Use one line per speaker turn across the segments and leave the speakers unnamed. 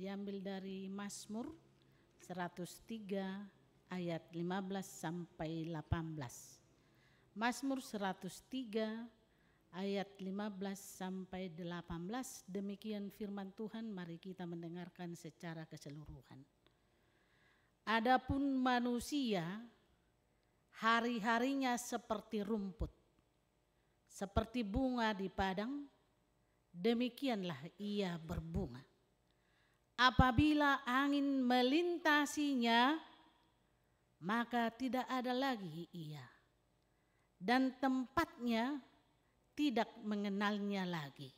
diambil dari Mazmur 103 ayat 15 sampai 18. Mazmur 103 ayat 15 sampai 18, demikian firman Tuhan, mari kita mendengarkan secara keseluruhan. Adapun manusia, hari-harinya seperti rumput, seperti bunga di padang, demikianlah ia berbunga. Apabila angin melintasinya, maka tidak ada lagi ia, dan tempatnya tidak mengenalnya lagi.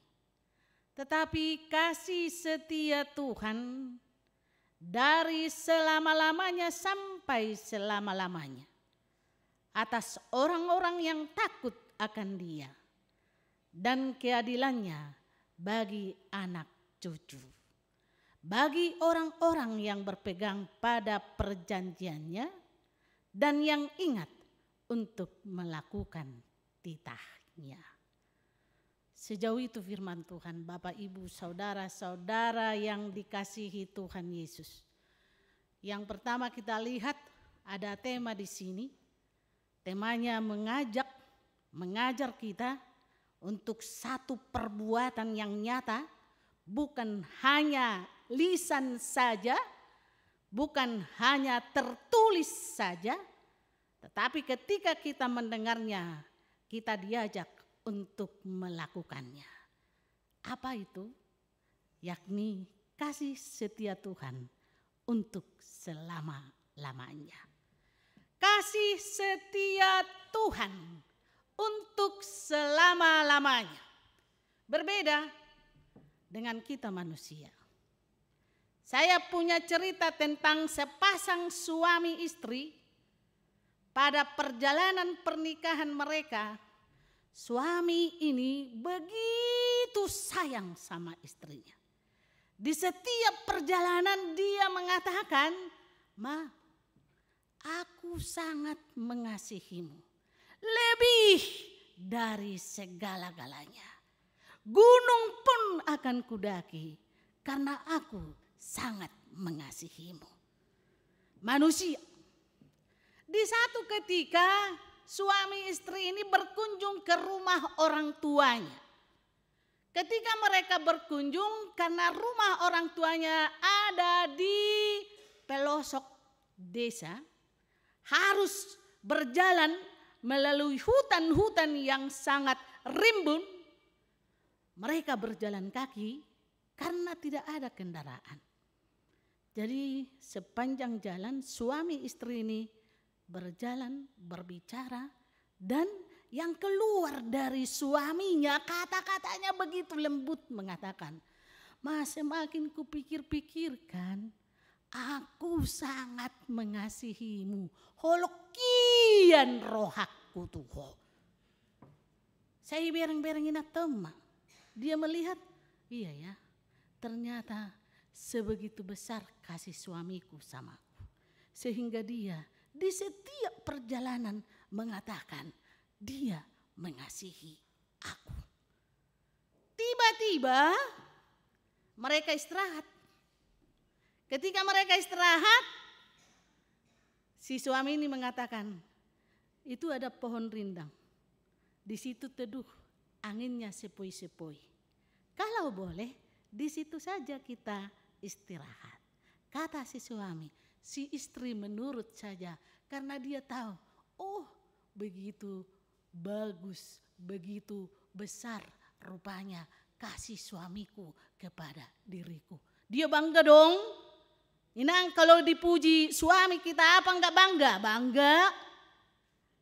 Tetapi kasih setia Tuhan dari selama-lamanya sampai selama-lamanya atas orang-orang yang takut akan Dia, dan keadilannya bagi anak cucu, bagi orang-orang yang berpegang pada perjanjiannya dan yang ingat untuk melakukan titahnya. Sejauh itu firman Tuhan. Bapak, Ibu, saudara-saudara yang dikasihi Tuhan Yesus. Yang pertama kita lihat ada tema di sini. Temanya mengajar kita untuk satu perbuatan yang nyata, bukan hanya lisan saja, bukan hanya tertulis saja, tetapi ketika kita mendengarnya, kita diajak untuk melakukannya. Apa itu? Yakni kasih setia Tuhan untuk selama-lamanya. Kasih setia Tuhan untuk selama-lamanya. Berbeda dengan kita manusia. Saya punya cerita tentang sepasang suami istri. Pada perjalanan pernikahan mereka, suami ini begitu sayang sama istrinya. Di setiap perjalanan dia mengatakan, "Ma, aku sangat mengasihimu, lebih dari segala-galanya. Gunung pun akan kudaki karena aku sangat mengasihimu." Manusia. Di satu ketika suami istri ini berkunjung ke rumah orang tuanya. Ketika mereka berkunjung, karena rumah orang tuanya ada di pelosok desa, harus berjalan melalui hutan-hutan yang sangat rimbun. Mereka berjalan kaki karena tidak ada kendaraan. Jadi sepanjang jalan suami istri ini berjalan, berbicara, dan yang keluar dari suaminya kata-katanya begitu lembut mengatakan, "Mas, semakin kupikir-pikirkan, aku sangat mengasihimu. Holokian rohakku tuh." Saya bereng-berengin teman. Dia melihat, iya ya, ternyata sebegitu besar kasih suamiku sama aku. Sehingga dia di setiap perjalanan mengatakan dia mengasihi aku. Tiba-tiba mereka istirahat. Ketika mereka istirahat, si suami ini mengatakan, "Itu ada pohon rindang. Di situ teduh, anginnya sepoi-sepoi. Kalau boleh, di situ saja kita istirahat." Kata si suami. Si istri menurut saja karena dia tahu, oh begitu bagus, begitu besar rupanya kasih suamiku kepada diriku. Dia bangga dong. Inang, kalau dipuji suami kita apa enggak bangga? Bangga.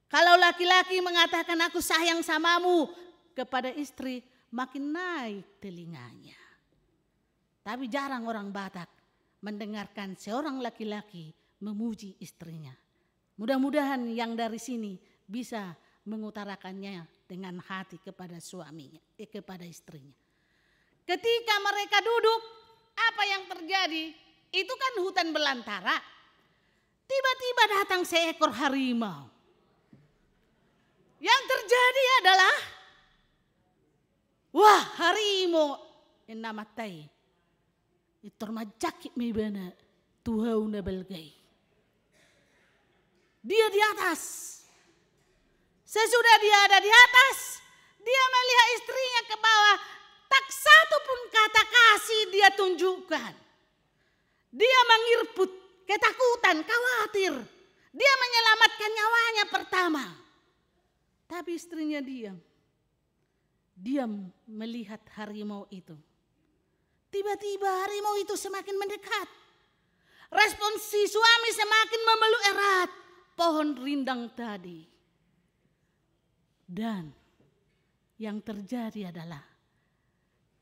Kalau laki-laki mengatakan aku sayang samamu kepada istri, makin naik telinganya. Tapi jarang orang Batak mendengarkan seorang laki-laki memuji istrinya. Mudah-mudahan yang dari sini bisa mengutarakannya dengan hati kepada suaminya, kepada istrinya. Ketika mereka duduk, apa yang terjadi? Itu kan hutan belantara. Tiba-tiba datang seekor harimau. Yang terjadi adalah, wah, harimau enamatai. Itormajakit mi bana tuhau na balgay. Dia di atas. Sesudah dia ada di atas, dia melihat istrinya ke bawah. Tak satu pun kata kasih dia tunjukkan. Dia mengirput, ketakutan, khawatir. Dia menyelamatkan nyawanya pertama. Tapi istrinya diam. Diam melihat harimau itu. Tiba-tiba harimau itu semakin mendekat. Respon si suami semakin memeluk erat pohon rindang tadi. Dan yang terjadi adalah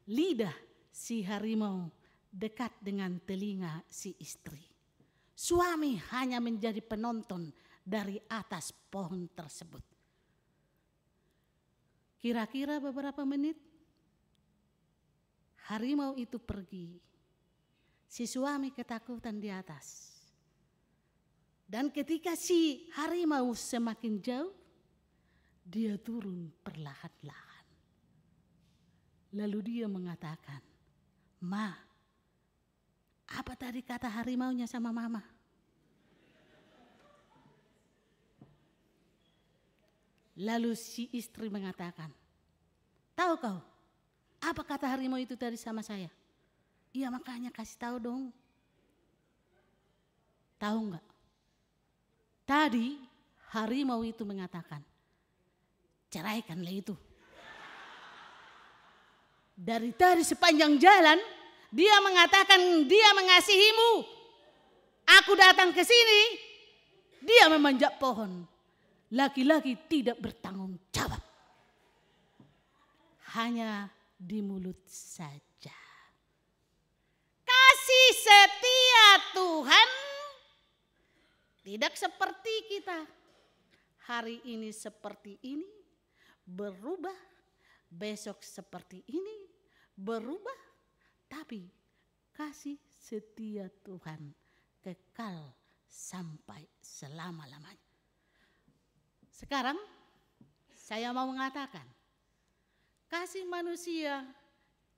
lidah si harimau dekat dengan telinga si istri. Suami hanya menjadi penonton dari atas pohon tersebut. Kira-kira beberapa menit harimau itu pergi. Si suami ketakutan di atas. Dan ketika si harimau semakin jauh, dia turun perlahan-lahan. Lalu dia mengatakan, "Ma, apa tadi kata harimaunya sama mama?" Lalu si istri mengatakan, "Tahu kau, apa kata harimau itu tadi sama saya?" "Iya, makanya kasih tahu dong." Tahu enggak? Tadi harimau itu mengatakan, "Ceraikanlah itu." Dari tadi sepanjang jalan dia mengatakan dia mengasihimu. Aku datang ke sini, dia memanjat pohon. Laki-laki tidak bertanggung jawab. Hanya di mulut saja. Kasih setia Tuhan tidak seperti kita. Hari ini seperti ini, berubah. Besok seperti ini, berubah. Tapi kasih setia Tuhan kekal sampai selama-lamanya. Sekarang saya mau mengatakan, kasih manusia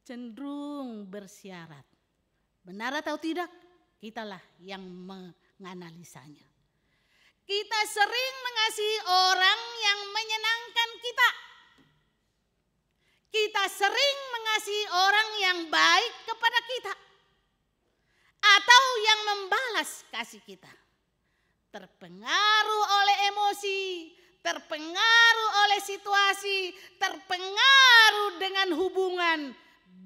cenderung bersyarat. Benar atau tidak? Kitalah yang menganalisanya. Kita sering mengasihi orang yang menyenangkan kita. Kita sering mengasihi orang yang baik kepada kita. Atau yang membalas kasih kita. Terpengaruh oleh emosi, terpengaruh oleh situasi, terpengaruh dengan hubungan.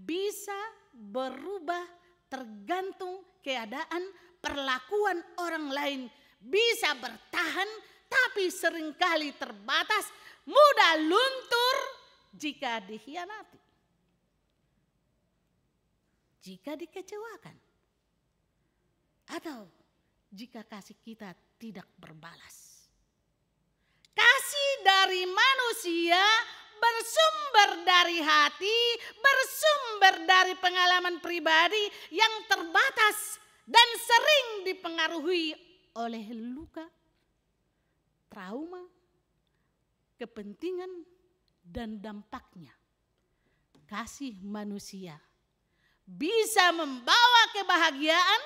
Bisa berubah tergantung keadaan, perlakuan orang lain. Bisa bertahan tapi seringkali terbatas, mudah luntur jika dikhianati, jika dikecewakan, atau jika kasih kita tidak berbalas. Kasih dari manusia bersumber dari hati, bersumber dari pengalaman pribadi yang terbatas dan sering dipengaruhi oleh luka, trauma, kepentingan, dan dampaknya. Kasih manusia bisa membawa kebahagiaan,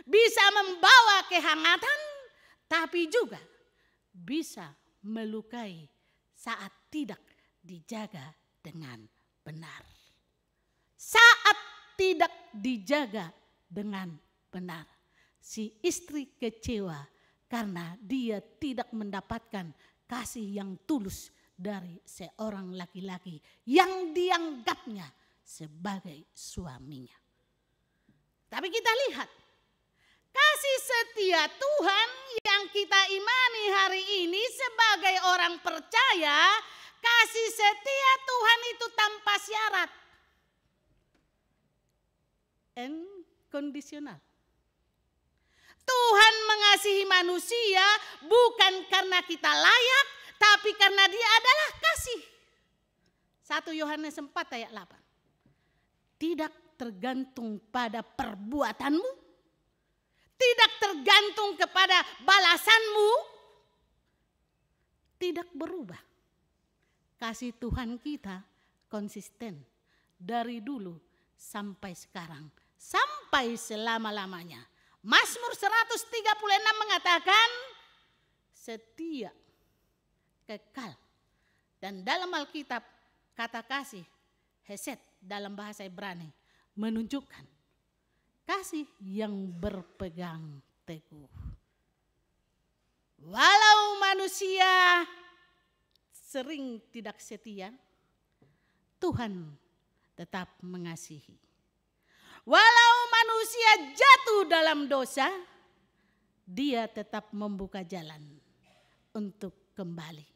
bisa membawa kehangatan, tapi juga bisa melukai saat tidak dijaga dengan benar. Saat tidak dijaga dengan benar, si istri kecewa karena dia tidak mendapatkan kasih yang tulus dari seorang laki-laki yang dianggapnya sebagai suaminya. Tapi kita lihat kasih setia Tuhan yang kita imani hari ini sebagai orang percaya, kasih setia Tuhan itu tanpa syarat. Kondisional. Tuhan mengasihi manusia bukan karena kita layak, tapi karena Dia adalah kasih. 1 Yohanes 4 ayat 8. Tidak tergantung pada perbuatanmu, tidak tergantung kepada balasanmu, tidak berubah. Kasih Tuhan kita konsisten dari dulu sampai sekarang sampai selama-lamanya. Mazmur 136 mengatakan setia, kekal. Dan dalam Alkitab kata kasih, hesed dalam bahasa Ibrani, menunjukkan kasih yang berpegang teguh. Walau manusia sering tidak setia, Tuhan tetap mengasihi. Walau manusia jatuh dalam dosa, Dia tetap membuka jalan untuk kembali.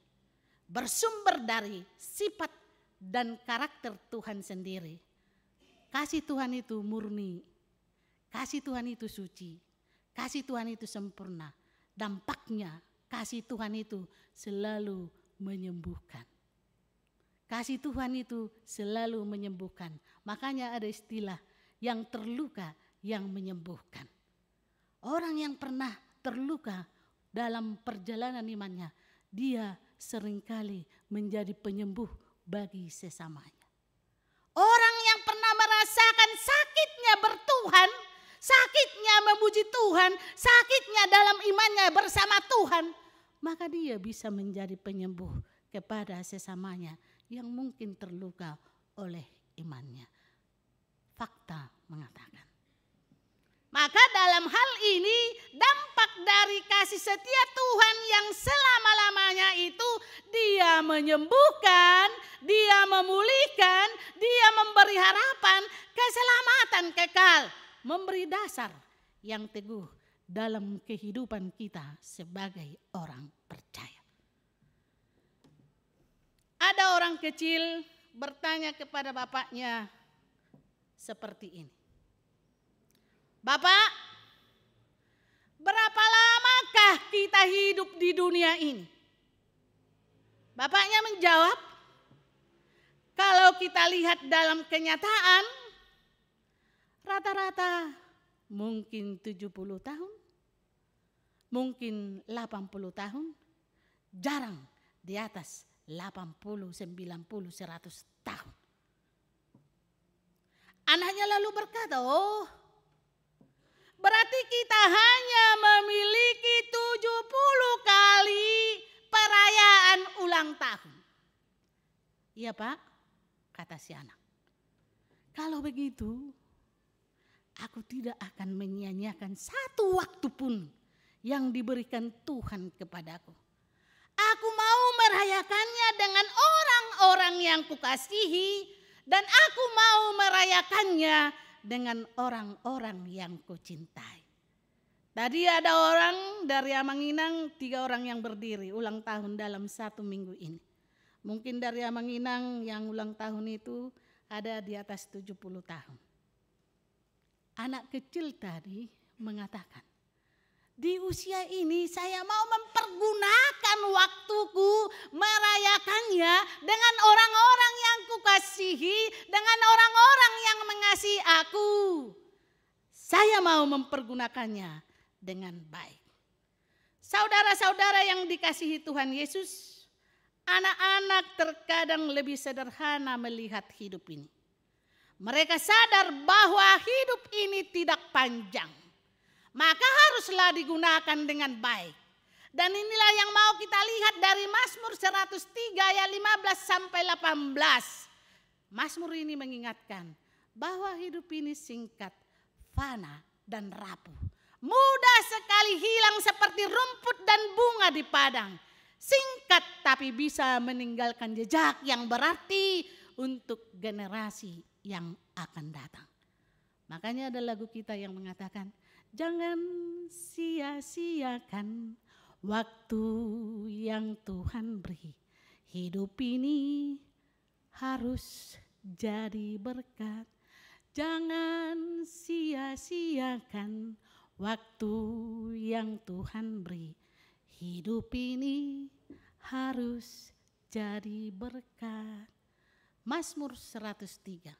Bersumber dari sifat dan karakter Tuhan sendiri. Kasih Tuhan itu murni, kasih Tuhan itu suci, kasih Tuhan itu sempurna. Dampaknya kasih Tuhan itu selalu menyembuhkan. Kasih Tuhan itu selalu menyembuhkan. Makanya ada istilah yang terluka yang menyembuhkan. Orang yang pernah terluka dalam perjalanan imannya, dia seringkali menjadi penyembuh bagi sesamanya. Orang yang pernah merasakan sakitnya bertuhan, sakitnya memuji Tuhan, sakitnya dalam imannya bersama Tuhan, maka dia bisa menjadi penyembuh kepada sesamanya yang mungkin terluka oleh imannya. Fakta mengatakan. Maka dalam hal ini dampak dari kasih setia Tuhan yang selama-lamanya itu Dia menyembuhkan, Dia memulihkan, Dia memberi harapan, keselamatan kekal, memberi dasar yang teguh dalam kehidupan kita sebagai orang percaya. Ada orang kecil bertanya kepada bapaknya seperti ini. Bapak, berapa lamakah kita hidup di dunia ini? Bapaknya menjawab, kalau kita lihat dalam kenyataan, rata-rata mungkin 70 tahun, mungkin 80 tahun, jarang di atas 80, 90, 100 tahun. Anaknya lalu berkata, oh, berarti kita hanya memiliki 70 kali perayaan ulang tahun. Iya Pak, kata si anak. Kalau begitu, aku tidak akan menyia-nyiakan satu waktu pun yang diberikan Tuhan kepadaku. Aku mau merayakannya dengan orang-orang yang kukasihi, dan aku mau merayakannya dengan orang-orang yang kucintai. Tadi ada orang dari Amanginang, 3 orang yang berdiri ulang tahun dalam 1 minggu ini. Mungkin dari Amanginang yang ulang tahun itu ada di atas 70 tahun. Anak kecil tadi mengatakan, di usia ini saya mau mempergunakan waktuku merayakannya dengan orang-orang yang kukasihi, dengan orang-orang yang mengasihi aku. Saya mau mempergunakannya dengan baik. Saudara-saudara yang dikasihi Tuhan Yesus, anak-anak terkadang lebih sederhana melihat hidup ini. Mereka sadar bahwa hidup ini tidak panjang. Maka haruslah digunakan dengan baik. Dan inilah yang mau kita lihat dari Mazmur 103 ayat 15 sampai 18. Mazmur ini mengingatkan bahwa hidup ini singkat, fana dan rapuh. Mudah sekali hilang seperti rumput dan bunga di padang. Singkat tapi bisa meninggalkan jejak yang berarti untuk generasi yang akan datang. Makanya ada lagu kita yang mengatakan, jangan sia-siakan waktu yang Tuhan beri. Hidup ini harus jadi berkat. Jangan sia-siakan waktu yang Tuhan beri. Hidup ini harus jadi berkat. Mazmur 103.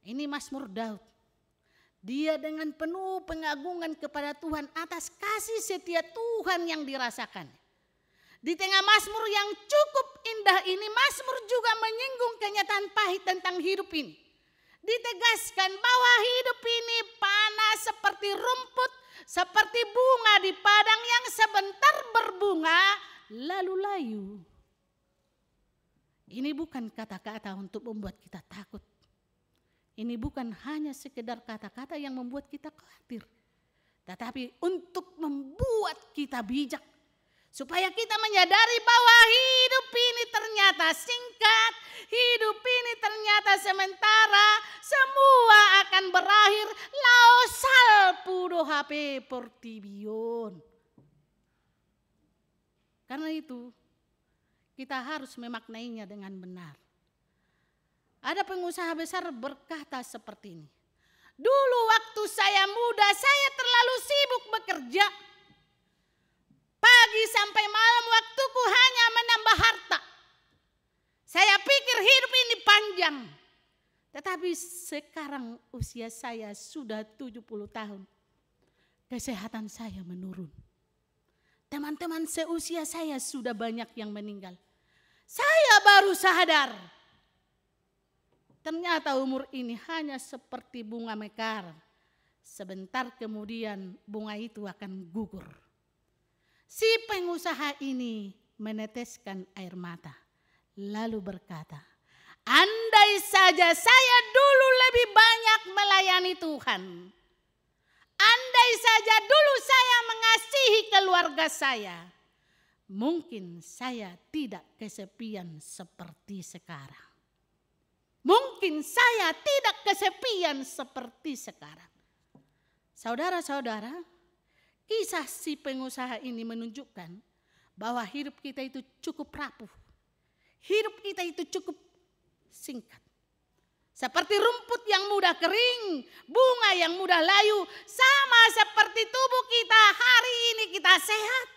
Ini Mazmur Daud. Dia dengan penuh pengagungan kepada Tuhan atas kasih setia Tuhan yang dirasakan. Di tengah Mazmur yang cukup indah ini, Mazmur juga menyinggung kenyataan pahit tentang hidup ini. ditegaskan bahwa hidup ini panas seperti rumput, seperti bunga di padang yang sebentar berbunga lalu layu. Ini bukan kata-kata untuk membuat kita takut. Ini bukan hanya sekedar kata-kata yang membuat kita khawatir, tetapi untuk membuat kita bijak. Supaya kita menyadari bahwa hidup ini ternyata singkat, hidup ini ternyata sementara, semua akan berakhir. Laosal pudo HP portibion. Karena itu kita harus memaknainya dengan benar. Ada pengusaha besar berkata seperti ini. Dulu waktu saya muda, saya terlalu sibuk bekerja. Pagi sampai malam waktuku hanya menambah harta. Saya pikir hidup ini panjang. Tetapi sekarang usia saya sudah 70 tahun. Kesehatan saya menurun. Teman-teman seusia saya sudah banyak yang meninggal. Saya baru sadar. Ternyata umur ini hanya seperti bunga mekar. Sebentar kemudian bunga itu akan gugur. Si pengusaha ini meneteskan air mata, lalu berkata, andai saja saya dulu lebih banyak melayani Tuhan. Andai saja dulu saya mengasihi keluarga saya, mungkin saya tidak kesepian seperti sekarang. Mungkin saya tidak kesepian seperti sekarang. Saudara-saudara, kisah si pengusaha ini menunjukkan bahwa hidup kita itu cukup rapuh. Hidup kita itu cukup singkat. Seperti rumput yang mudah kering, bunga yang mudah layu. Sama seperti tubuh kita, hari ini kita sehat.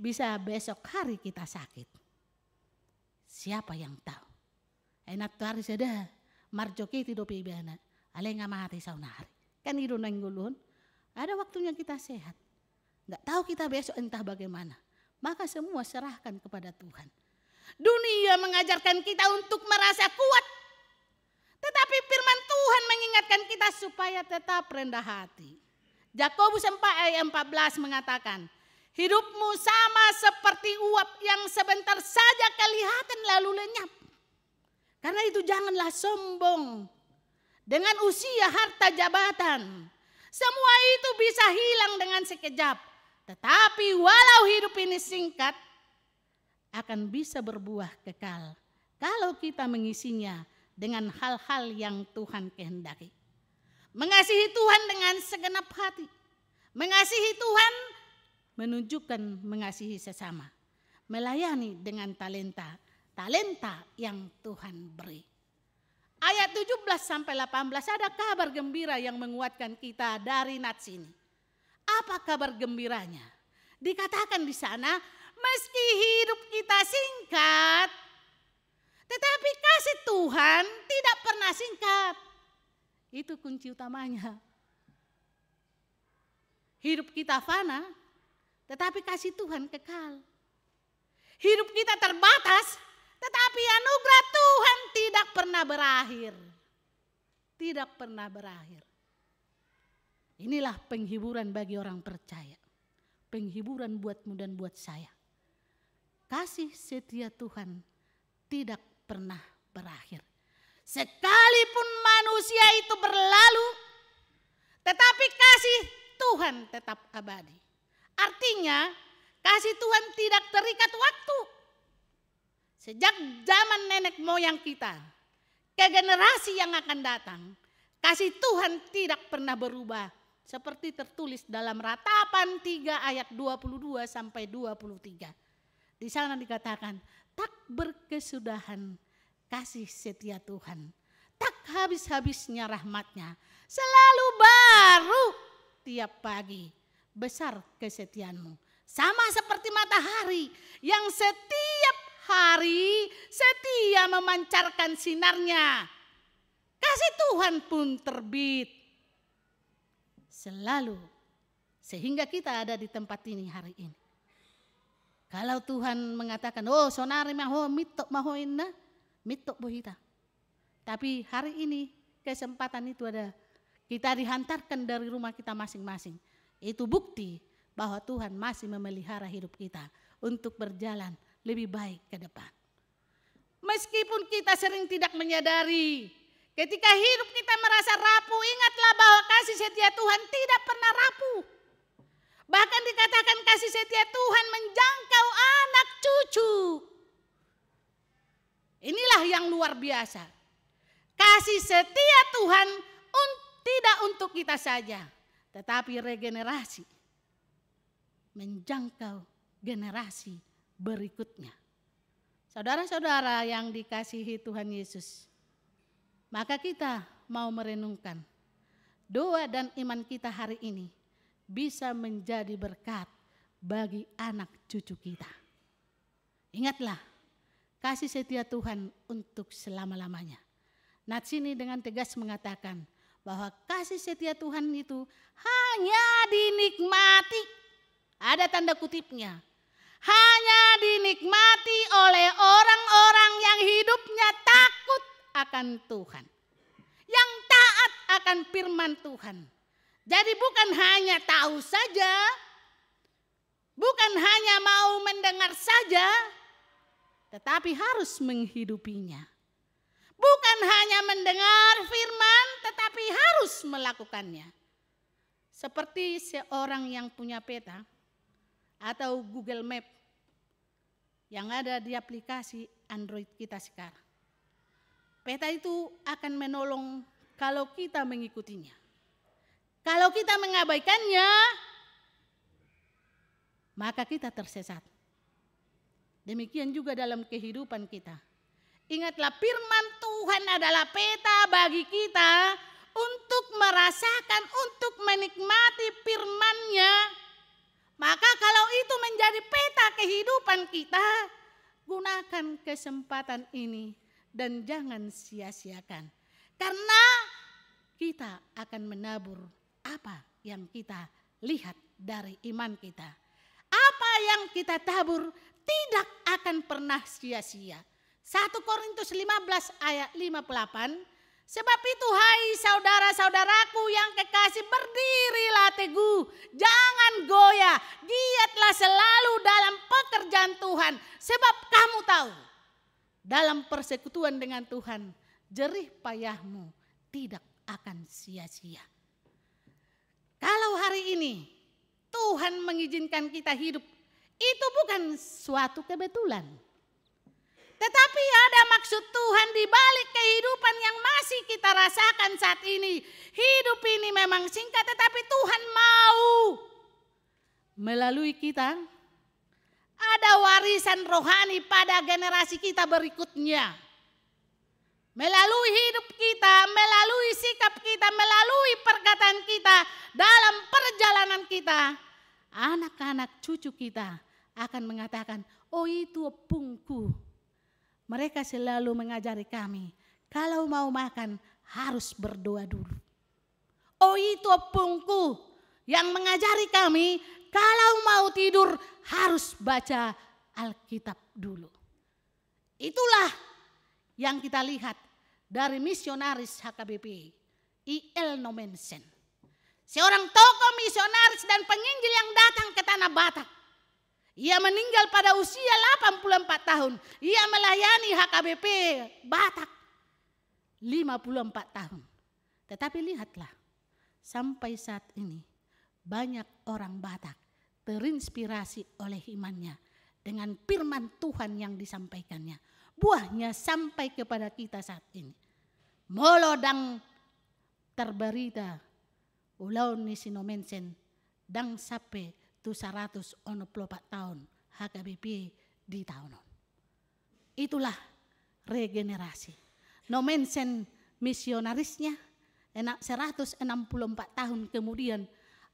Bisa besok hari kita sakit. Siapa yang tahu? Enak tuh hari sudah, marjoki tidur pibana. Alenga mati saunari. Kan hidup nanggulun. Ada waktunya kita sehat. Nggak tahu kita besok entah bagaimana. Maka semua serahkan kepada Tuhan. Dunia mengajarkan kita untuk merasa kuat. Tetapi firman Tuhan mengingatkan kita supaya tetap rendah hati. Yakobus 4 ayat 14 mengatakan, hidupmu sama seperti uap yang sebentar saja kelihatan lalu lenyap. Karena itu janganlah sombong dengan usia, harta, jabatan. Semua itu bisa hilang dengan sekejap. Tetapi walau hidup ini singkat, akan bisa berbuah kekal kalau kita mengisinya dengan hal-hal yang Tuhan kehendaki. Mengasihi Tuhan dengan segenap hati. Mengasihi Tuhan menunjukkan mengasihi sesama. Melayani dengan talenta yang Tuhan beri. Ayat 17 sampai 18 ada kabar gembira yang menguatkan kita dari nats ini. Apa kabar gembiranya? Dikatakan di sana, meski hidup kita singkat, tetapi kasih Tuhan tidak pernah singkat. Itu kunci utamanya. Hidup kita fana, tetapi kasih Tuhan kekal. Hidup kita terbatas, tetapi anugerah Tuhan tidak pernah berakhir. Tidak pernah berakhir. Inilah penghiburan bagi orang percaya. Penghiburan buatmu dan buat saya. Kasih setia Tuhan tidak pernah berakhir. Sekalipun manusia itu berlalu, tetapi kasih Tuhan tetap abadi. Artinya, kasih Tuhan tidak terikat waktu. Sejak zaman nenek moyang kita ke generasi yang akan datang, kasih Tuhan tidak pernah berubah. Seperti tertulis dalam Ratapan 3 ayat 22 sampai 23. Di sana dikatakan, tak berkesudahan kasih setia Tuhan. Tak habis-habisnya rahmatnya. Selalu baru tiap pagi. Besar kesetiaanmu. Sama seperti matahari yang setiap hari setia memancarkan sinarnya. Kasih Tuhan pun terbit selalu sehingga kita ada di tempat ini hari ini. Kalau Tuhan mengatakan, oh sonari maho mitok maho inna, mitok bohita. Tapi hari ini kesempatan itu ada, kita dihantarkan dari rumah kita masing-masing. Itu bukti bahwa Tuhan masih memelihara hidup kita untuk berjalan lebih baik ke depan. Meskipun kita sering tidak menyadari, ketika hidup kita merasa rapuh, ingatlah bahwa kasih setia Tuhan tidak pernah rapuh. Bahkan dikatakan kasih setia Tuhan menjangkau anak cucu. Inilah yang luar biasa. Kasih setia Tuhan tidak untuk kita saja, tetapi regenerasi menjangkau generasi berikutnya. Saudara-saudara yang dikasihi Tuhan Yesus, maka kita mau merenungkan doa dan iman kita hari ini bisa menjadi berkat bagi anak cucu kita. Ingatlah, kasih setia Tuhan untuk selama-lamanya. Nats ini dengan tegas mengatakan bahwa kasih setia Tuhan itu hanya dinikmati, ada tanda kutipnya, hanya dinikmati oleh orang-orang yang hidupnya takut akan Tuhan, yang taat akan firman Tuhan. Jadi bukan hanya tahu saja, bukan hanya mau mendengar saja, tetapi harus menghidupinya. Bukan hanya mendengar firman, tetapi harus melakukannya. Seperti seorang yang punya peta atau Google Map yang ada di aplikasi Android kita sekarang. Peta itu akan menolong kalau kita mengikutinya. Kalau kita mengabaikannya, maka kita tersesat. Demikian juga dalam kehidupan kita. Ingatlah, firman Tuhan adalah peta bagi kita untuk merasakan, untuk menikmati firman-Nya. Maka kalau itu menjadi peta kehidupan kita, gunakan kesempatan ini dan jangan sia-siakan. Karena kita akan menabur apa yang kita lihat dari iman kita. Apa yang kita tabur tidak akan pernah sia-sia. 1 Korintus 15 ayat 58. Sebab itu hai saudara-saudaraku yang kekasih, berdirilah teguh, jangan goyah, giatlah selalu dalam pekerjaan Tuhan. Sebab kamu tahu, dalam persekutuan dengan Tuhan, jerih payahmu tidak akan sia-sia. Kalau hari ini Tuhan mengizinkan kita hidup, itu bukan suatu kebetulan. Tetapi ada maksud Tuhan di balik kehidupan yang masih kita rasakan saat ini. Hidup ini memang singkat, tetapi Tuhan mau melalui kita ada warisan rohani pada generasi kita berikutnya. Melalui hidup kita, melalui sikap kita, melalui perkataan kita, dalam perjalanan kita, anak-anak cucu kita akan mengatakan, oh itu opungku. Mereka selalu mengajari kami, kalau mau makan harus berdoa dulu. Oh itu opungku yang mengajari kami, kalau mau tidur harus baca Alkitab dulu. Itulah yang kita lihat dari misionaris HKBP, I.L. Nomensen. Seorang tokoh misionaris dan penginjil yang datang ke tanah Batak. Ia meninggal pada usia 84 tahun. Ia melayani HKBP Batak 54 tahun. Tetapi lihatlah, sampai saat ini banyak orang Batak terinspirasi oleh imannya dengan firman Tuhan yang disampaikannya. Buahnya sampai kepada kita saat ini. Molodang terberita ulau ni sinomensen dang sampai tu 100 ono 4 tahun HKBP di tahun. Itulah regenerasi. Nomensen misionarisnya enak 164 tahun kemudian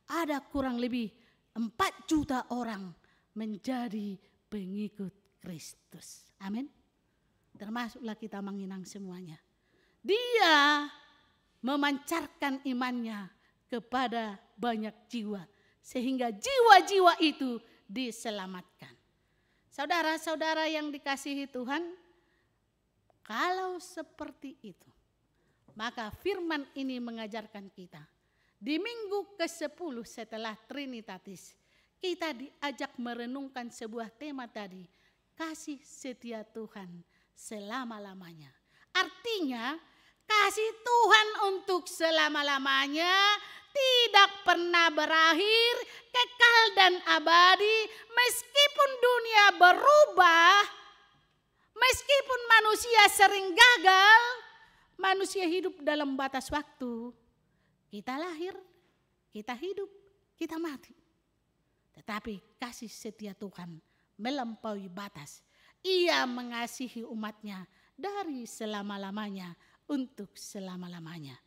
ada kurang lebih 4 juta orang menjadi pengikut Kristus. Amin. Termasuklah kita menginang semuanya. Dia memancarkan imannya kepada banyak jiwa. Sehingga jiwa-jiwa itu diselamatkan. Saudara-saudara yang dikasihi Tuhan, kalau seperti itu, Maka firman ini mengajarkan kita. Di minggu ke-10 setelah Trinitatis, kita diajak merenungkan sebuah tema tadi. Kasih setia Tuhan selama-lamanya. Artinya kasih Tuhan untuk selama-lamanya tidak pernah berakhir, kekal dan abadi. Meskipun dunia berubah, meskipun manusia sering gagal, manusia hidup dalam batas waktu. Kita lahir, kita hidup, kita mati. Tetapi kasih setia Tuhan melampaui batas. Ia mengasihi umatnya dari selama-lamanya untuk selama-lamanya.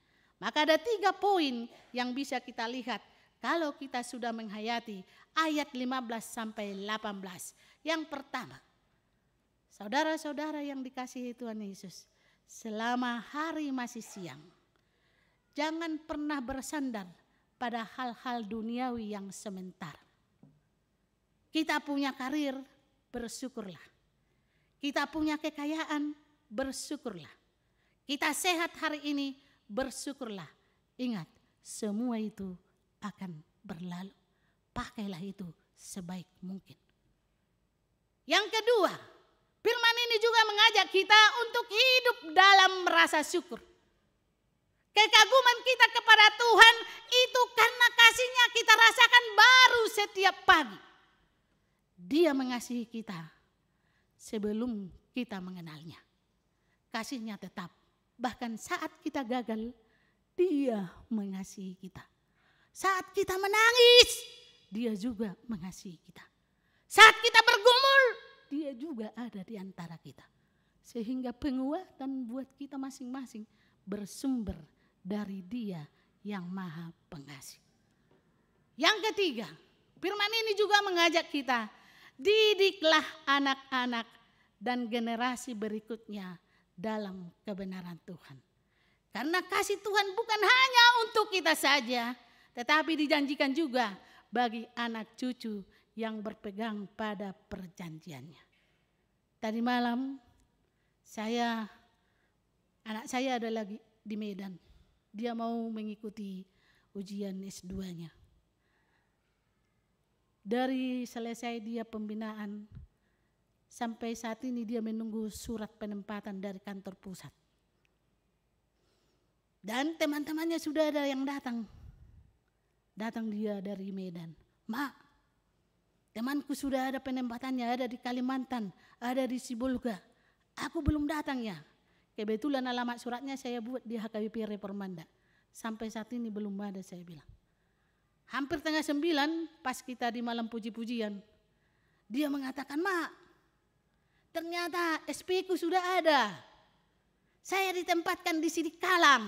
Maka ada 3 poin yang bisa kita lihat kalau kita sudah menghayati ayat 15 sampai 18. Yang pertama, saudara-saudara yang dikasihi Tuhan Yesus, selama hari masih siang, jangan pernah bersandar pada hal-hal duniawi yang sementara. Kita punya karir, bersyukurlah. Kita punya kekayaan, bersyukurlah. Kita sehat hari ini, bersyukurlah. Ingat, semua itu akan berlalu. Pakailah itu sebaik mungkin. Yang kedua, firman ini juga mengajak kita untuk hidup dalam rasa syukur. Kekaguman kita kepada Tuhan itu karena kasih-Nya kita rasakan baru setiap pagi. Dia mengasihi kita sebelum kita mengenalnya. Kasih-Nya tetap. Bahkan saat kita gagal, Dia mengasihi kita. Saat kita menangis, Dia juga mengasihi kita. Saat kita bergumul, Dia juga ada di antara kita. Sehingga penguatan buat kita masing-masing bersumber dari Dia yang Maha Pengasih. Yang ketiga, firman ini juga mengajak kita, didiklah anak-anak dan generasi berikutnya dalam kebenaran Tuhan. Karena kasih Tuhan bukan hanya untuk kita saja, tetapi dijanjikan juga bagi anak cucu yang berpegang pada perjanjiannya. Tadi malam anak saya ada lagi di Medan. Dia mau mengikuti ujian S2-nya. Dari selesai dia pembinaan sampai saat ini dia menunggu surat penempatan dari kantor pusat. Dan teman-temannya sudah ada yang datang. Datang dia dari Medan. Mak, temanku sudah ada penempatannya, ada di Kalimantan, ada di Sibolga. Aku belum datang ya. Kebetulan alamat suratnya saya buat di HKBP Reformanda. Sampai saat ini belum ada, saya bilang. Hampir tengah 9 pas kita di malam puji-pujian. Dia mengatakan, Mak, ternyata SP ku sudah ada. Saya ditempatkan di sini Kalam.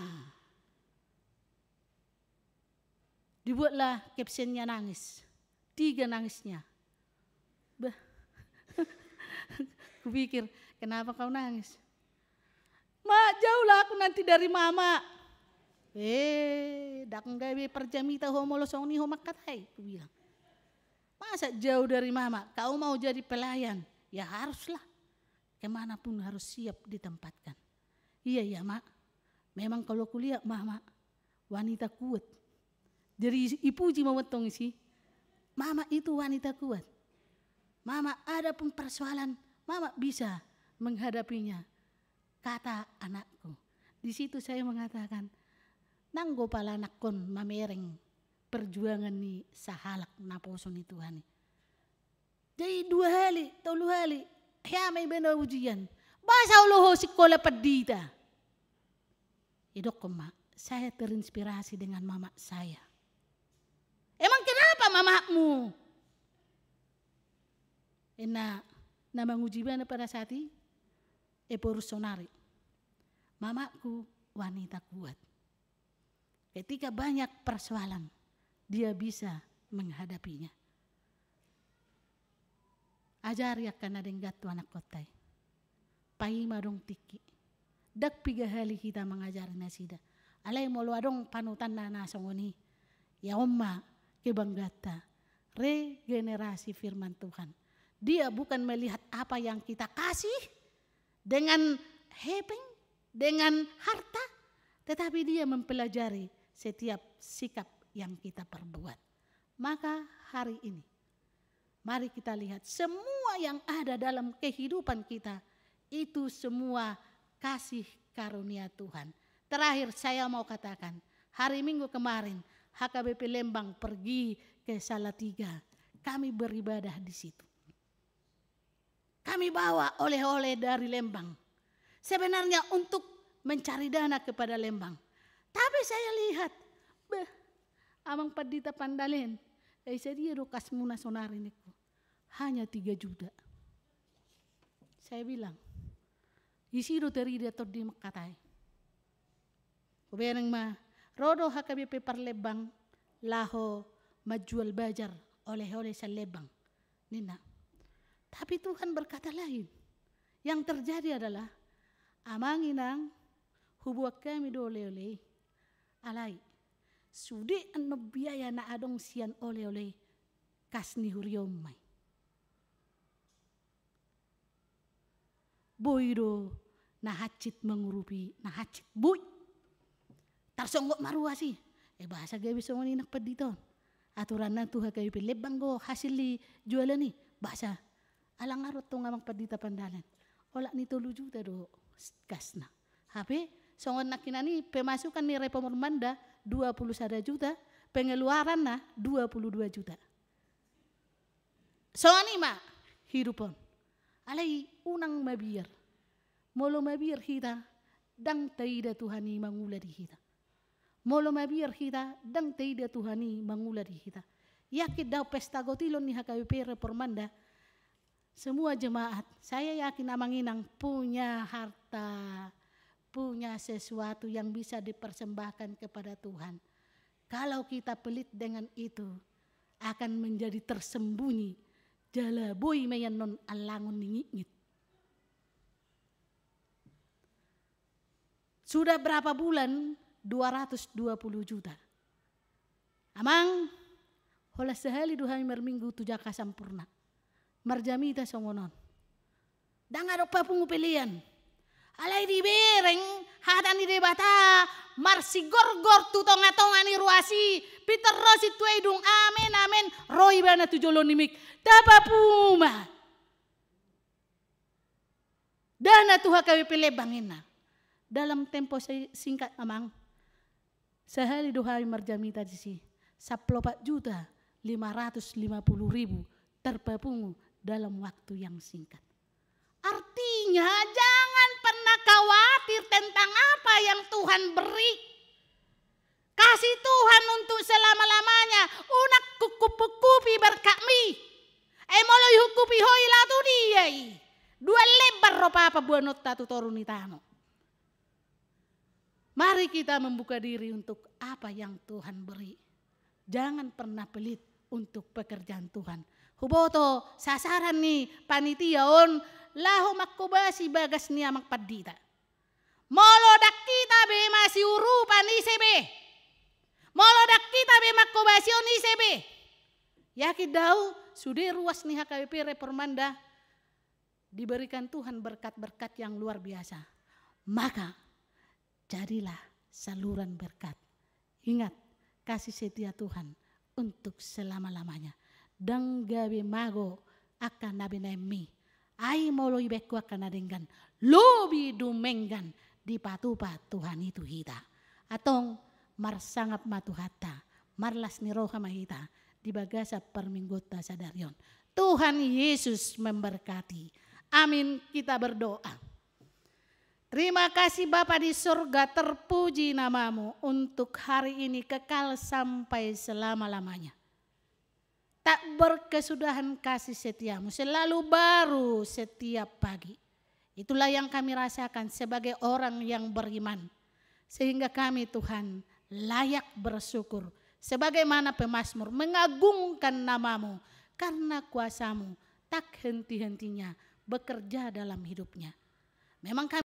Dibuatlah captionnya nangis. 3 nangisnya. Kupikir, kenapa kau nangis? Mak, jauhlah aku nanti dari mama. Dakang gawe perjamita homolosong ni homak katai, aku bilang. Masa jauh dari mama, kau mau jadi pelayan? Ya haruslah, kemanapun harus siap ditempatkan. Iya ya mak, memang kalau kuliah mama wanita kuat. Jadi ipuji mawetong sih, mama itu wanita kuat. Mama ada pun persoalan, mama bisa menghadapinya. Kata anakku, di situ saya mengatakan, nanggo pala nakon mamereng perjuangan ni sahalak naposon itu hani. Jadi 2 hari, 3 hari, ya may benda ujian. Basa ulo sekolah pedita. Idok ko mak, saya terinspirasi dengan mama saya. Emang kenapa mamamu? Na mengujiban pada saat ini, personari. Mamaku wanita kuat. Ketika banyak persoalan, dia bisa menghadapinya. Ajari akan ada yang gatu anak kotai. Pai madong tiki. Dak 3 hali kita mengajari nasida. Alay mo luadong panutan na nasongoni. Ya umma kebanggata. Regenerasi firman Tuhan. Dia bukan melihat apa yang kita kasih dengan hepeng, dengan harta, tetapi Dia mempelajari setiap sikap yang kita perbuat. Maka hari ini, mari kita lihat semua yang ada dalam kehidupan kita, itu semua kasih karunia Tuhan. Terakhir saya mau katakan, hari Minggu kemarin HKBP Lembang pergi ke Salatiga. Kami beribadah di situ. Kami bawa oleh-oleh dari Lembang. Sebenarnya untuk mencari dana kepada Lembang. Tapi saya lihat, Amang Padita Pandalen, saya do kasmuna sonarin itu hanya 3 juta. Saya bilang, isi do teri dia di makatai. Kubereng mah, rodo HKBP Parlebang, laho majual bajar oleh-oleh sa Lebang. Nina. Tapi Tuhan berkata lain. Yang terjadi adalah amang inang hubuak kami do oleh-oleh alai. Sudi ano biaya na adong sian oleh-oleh kasni huriomay. Boy do nahacit mengurupi nahacit boy. Tarsonggok maruasi. Bahasa gabi songon inak pedito. Aturan na tuha kayo pilebang go hasil li jualan ni. Bahasa alang arot tong amang Padita Pandalan. Ola ni 3 juta do kas na. Hape songon nakinani pemasukan ni Reformanda 21 juta, pengeluaran na 22 juta. Songon ima hidupon. Alai unang mabir. Molo mabir hita dang taida Tuhani mangula di hita. Molo mabir hita dang taida Tuhani mangula di hita. Yakin daw pesta gotilon ni HKBP Reformanda. Semua jemaat, saya yakin amang inang punya harta, punya sesuatu yang bisa dipersembahkan kepada Tuhan. Kalau kita pelit dengan itu, akan menjadi tersembunyi. Jala boy mayan non alangon ningit. Sudah berapa bulan? 220 juta. Amang, hola sehali 2 hari merminggu tuja kasampurna. Marjamita songonon. Dangarok pa pungupilian. Alay di bereng, hatan di debata, marsi gorgor tutong-atongan ni ruasi, Peter Rosi tuedung amen amen, roy bana tujolon nimik, tapa puma. Dana tuha kawi pilebangin na. Dalam tempo singkat amang, sehari 2 hari marjamita di si, 14 juta 550.000 terpapungu dalam waktu yang singkat. Artinya jangan pernah khawatir tentang apa yang Tuhan beri. Kasih Tuhan untuk selama-lamanya. Unak kukupi berkami. Moloi hukupi hoi latu dia. 2 lebar ropa apa buanot tatu torunitano. Mari kita membuka diri untuk apa yang Tuhan beri. Jangan pernah pelit untuk pekerjaan Tuhan. Huboto sasaran ni panitia on laho makubasi bagas niya magpadita. Molodak kita be masih urupan ni sebe. Molodak kita be makubasi on ni sebe. Yakin daw sudah ruas ni HKBP Reformanda diberikan Tuhan berkat-berkat yang luar biasa. Maka jadilah saluran berkat. Ingat kasih setia Tuhan untuk selama-lamanya. Dang gabi mago akan nabi nemi. Ai moloi beku akan nadenggan. Lobi dumenggan di patupa Tuhan itu hita. Atong marsangap matuhata. Marlas ni roha mahita. Di bagasa perminggota sadarion. Tuhan Yesus memberkati. Amin, kita berdoa. Terima kasih Bapa di surga, terpuji namamu untuk hari ini kekal sampai selama-lamanya. Tak berkesudahan kasih setiamu, selalu baru setiap pagi. Itulah yang kami rasakan sebagai orang yang beriman. Sehingga kami Tuhan layak bersyukur. Sebagaimana pemazmur mengagungkan namamu. Karena kuasamu tak henti-hentinya bekerja dalam hidupnya. Memang kami